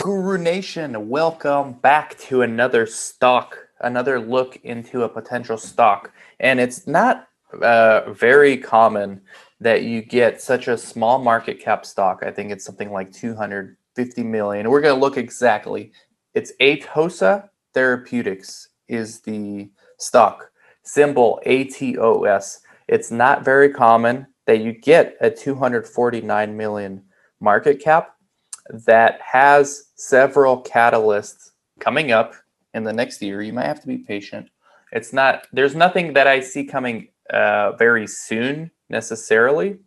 Guru Nation, welcome back to another look into a potential stock. And it's not very common that you get such a small market cap stock. I think it's something like 250 million. We're going to look exactly. It's Atossa Therapeutics is the stock, symbol ATOS. It's not very common that you get a 249 million market cap that has several catalysts coming up in the next year. You might have to be patient. There's nothing that I see coming very soon necessarily,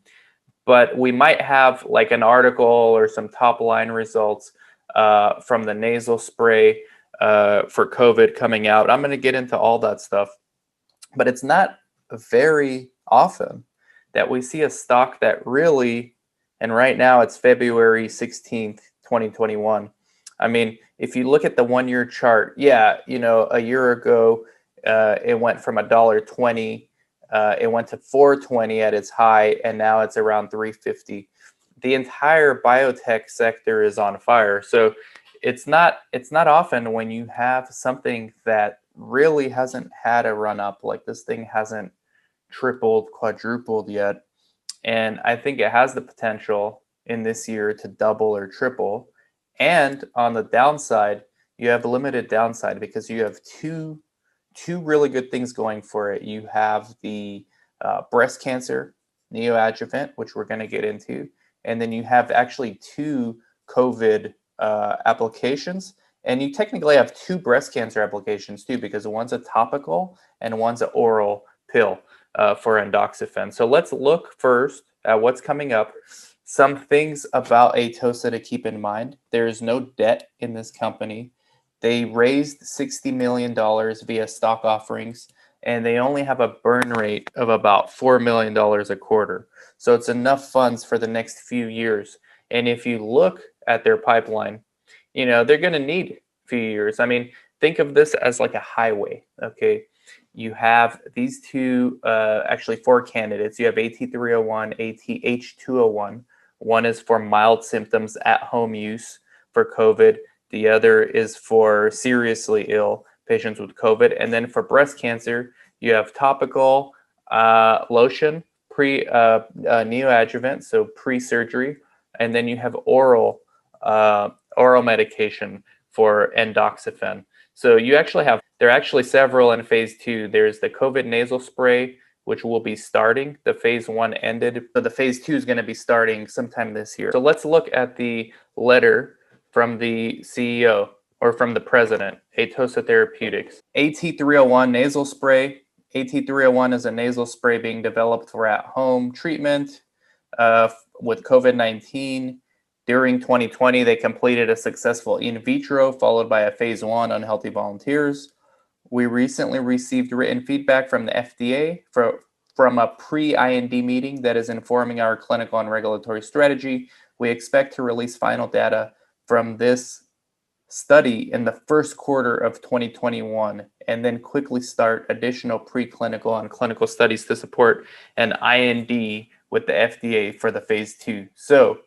but we might have like an article or some top line results from the nasal spray for COVID coming out. I'm going to get into all that stuff, but it's not very often that we see a stock that really, and right now it's February 16th, 2021. I mean, if you look at the 1 year chart, a year ago, it went from $1.20, it went to $4.20 at its high, and now it's around $3.50. The entire biotech sector is on fire. So it's not often when you have something that really hasn't had a run up, like this thing hasn't tripled, quadrupled yet. And I think it has the potential in this year to double or triple. And on the downside, you have limited downside because you have two really good things going for it. You have the breast cancer neoadjuvant, which we're going to get into. And then you have actually two COVID applications. And you technically have two breast cancer applications too, because one's a topical and one's an oral pill for endoxifen. So let's look first at what's coming up. Some things about Atossa to keep in mind. There is no debt in this company. They raised $60 million via stock offerings, and they only have a burn rate of about $4 million a quarter. So it's enough funds for the next few years. And if you look at their pipeline, they're going to need a few years. I mean, think of this as like a highway, okay? You have these two, actually four candidates. You have AT301, ATH201. One is for mild symptoms at home use for COVID. The other is for seriously ill patients with COVID. And then for breast cancer, you have topical lotion, neoadjuvant, so pre-surgery. And then you have oral medication for endoxifen. So there are actually several in phase 2. There's the COVID nasal spray, which will be starting. The phase 1 ended, so the phase 2 is going to be starting sometime this year. So let's look at the letter from the CEO or from the president, Atossa Therapeutics. AT301 nasal spray. AT301 is a nasal spray being developed for at-home treatment with COVID-19. During 2020, they completed a successful in vitro followed by a phase 1 on healthy volunteers. We recently received written feedback from the FDA from a pre-IND meeting that is informing our clinical and regulatory strategy. We expect to release final data from this study in the first quarter of 2021 and then quickly start additional preclinical and clinical studies to support an IND with the FDA for the phase 2. So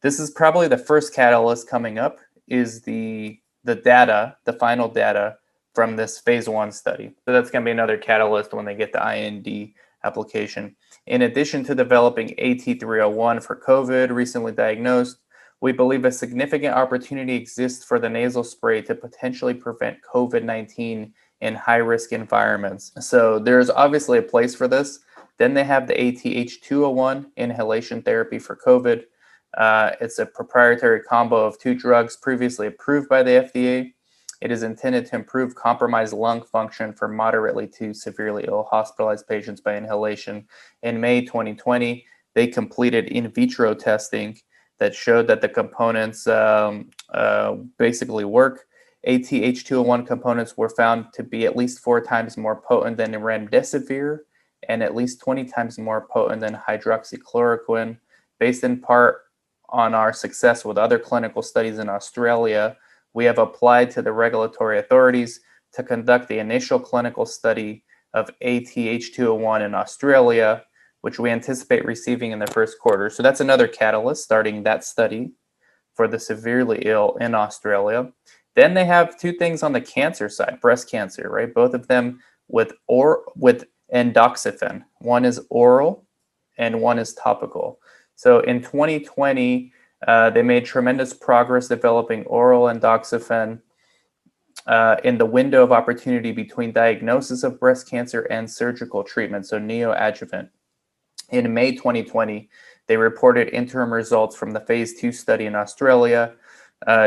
this is probably the first catalyst coming up is the data, the final data from this phase 1 study. So that's going to be another catalyst when they get the IND application. In addition to developing AT301 for COVID, recently diagnosed, we believe a significant opportunity exists for the nasal spray to potentially prevent COVID-19 in high-risk environments. So there's obviously a place for this. Then they have the ATH201 inhalation therapy for COVID. It's a proprietary combo of two drugs previously approved by the FDA. It is intended to improve compromised lung function for moderately to severely ill hospitalized patients by inhalation. In May 2020, they completed in vitro testing that showed that the components basically work. ATH201 components were found to be at least 4 times more potent than remdesivir and at least 20 times more potent than hydroxychloroquine, based in part on our success with other clinical studies in Australia. We have applied to the regulatory authorities to conduct the initial clinical study of ATH201 in Australia, which we anticipate receiving in the first quarter. So that's another catalyst, starting that study. for the severely ill in Australia. Then they have two things on the cancer side, breast cancer, right? Both of them with endoxifen. One is oral and one is topical. So in 2020, they made tremendous progress developing oral endoxifen in the window of opportunity between diagnosis of breast cancer and surgical treatment, so neoadjuvant. In May 2020, they reported interim results from the phase 2 study in Australia,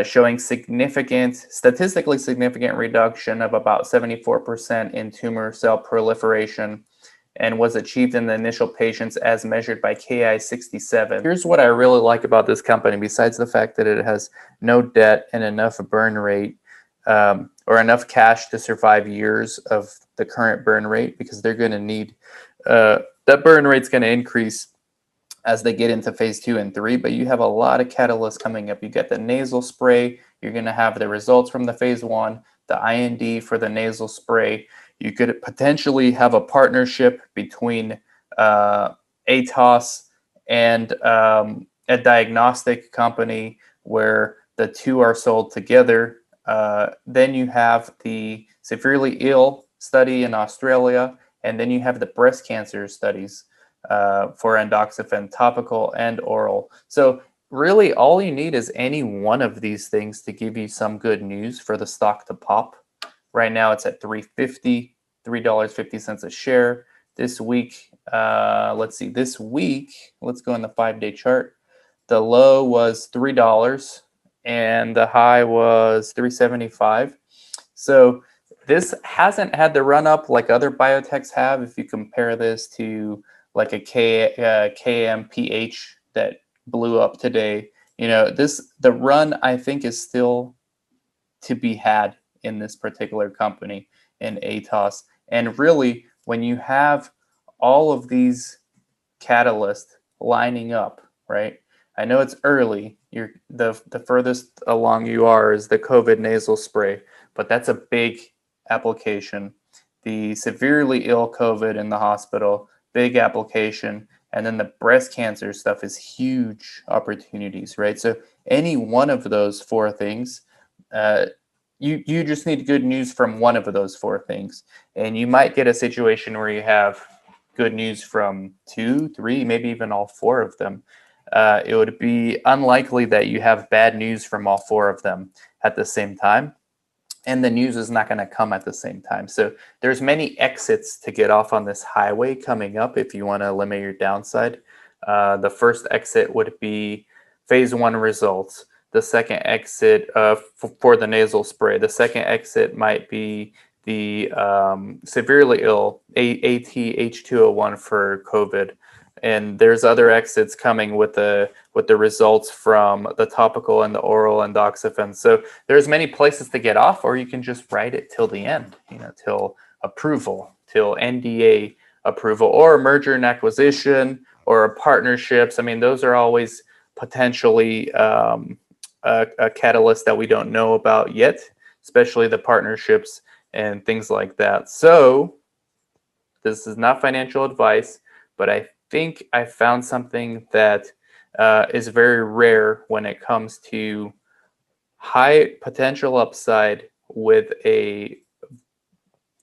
showing statistically significant reduction of about 74% in tumor cell proliferation, and was achieved in the initial patients as measured by Ki-67. Here's what I really like about this company, besides the fact that it has no debt and enough burn rate, or enough cash to survive years of the current burn rate, because they're going to need that burn rate's going to increase as they get into phase 2 and 3, but you have a lot of catalysts coming up. You get the nasal spray, you're going to have the results from the phase 1, the IND for the nasal spray. You could potentially have a partnership between ATOS and a diagnostic company where the two are sold together. Then you have the severely ill study in Australia, and then you have the breast cancer studies for endoxifen, topical and oral. So really all you need is any one of these things to give you some good news for the stock to pop. Right now it's at $3.50, $3.50 a share. This week, let's see, let's go in the 5-day chart. The low was $3 and the high was $3.75. So this hasn't had the run up like other biotechs have. If you compare this to like a KMPH that blew up today, the run I think is still to be had in this particular company in ATOS. And really, when you have all of these catalysts lining up, right? I know it's early. The furthest along you are is the COVID nasal spray, but that's a big application. The severely ill COVID in the hospital, big application. And then the breast cancer stuff is huge opportunities, right? So any one of those four things, you just need good news from one of those four things. And you might get a situation where you have good news from 2, 3, maybe even all four of them. It would be unlikely that you have bad news from all four of them at the same time. And the news is not going to come at the same time. So there's many exits to get off on this highway coming up if you want to limit your downside. The first exit would be phase 1 results. The second exit for the nasal spray. The second exit might be the severely ill ATH201 for COVID. And there's other exits coming with the results from the topical and the oral endoxifen. So there's many places to get off, or you can just ride it till the end, till approval, till NDA approval, or a merger and acquisition, or partnerships. I mean, those are always potentially a catalyst that we don't know about yet, especially the partnerships and things like that. So this is not financial advice, but I think I found something that is very rare when it comes to high potential upside with a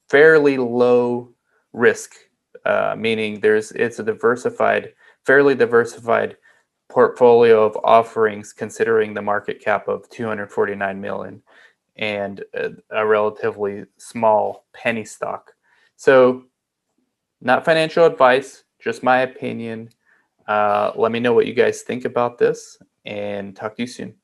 fairly low risk, meaning it's a fairly diversified portfolio of offerings considering the market cap of 249 million and a relatively small penny stock. So not financial advice, just my opinion. Let me know what you guys think about this, and talk to you soon.